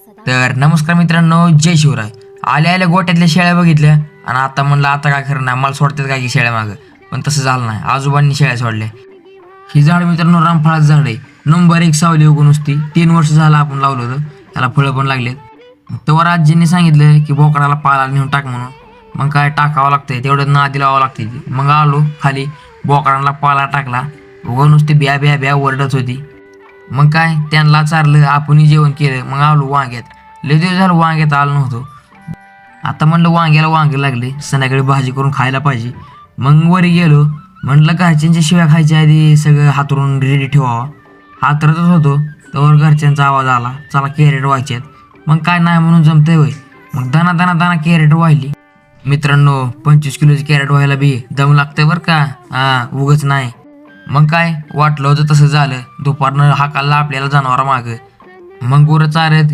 तर नमस्कार मित्रांनो, जय शिवराय. आल्या गोट्यातल्या शेळ्या बघितल्या आणि आता म्हणलं आता काय खरं नाही, मला सोडतात काय की शेळ्या मागं. पण तसं झालं नाही, आजोबांनी शेळ्या सोडल्या. ही झाड मित्रांनो रामफळाचं झाड आहे. नंबर 1 सावली उगून नुसती 3 वर्ष झालं आपण लावलं होतं, त्याला फळं पण लागलेत. तेव्हा आजींनी सांगितलं की बोकडाला पाला नेऊन टाक म्हणून. मग काय टाकावं लागतंय, तेवढं नादी लावावं लागते. मग आलो खाली, बोकडाला पाला टाकला. उगं नुसती ब्या ब्या ब्या ओरडत होती. मग काय त्यांना चारलं, आपणही जेवण केलं. मग आलो वांग्यात. लय दिवस झालं वांग्यात आलो नव्हतो. आता म्हणलं वांग्याला वांगे लागले, संध्याकाळी भाजी करून खायला पाहिजे. मग वरी गेलो, म्हणलं घरच्यांच्या शिव्या खायच्या आधी सगळं हातरून रेडी ठेवावा. हातरतच होतो तर घरच्यांचा आवाज आला, चला कॅरेट व्हायच्यात. मग काय नाही म्हणून जमतंय होय. मग दाना दाना दाना कॅरेट वाहिली. मित्रांनो 25 किलोची कॅरेट व्हायला बी दम लागतंय बरं का, उगच नाही. मग काय वाटलं होतं तसं झालं. दुपारनं हाकाला आपल्याला जनावरा मागं. मग गुरं चारत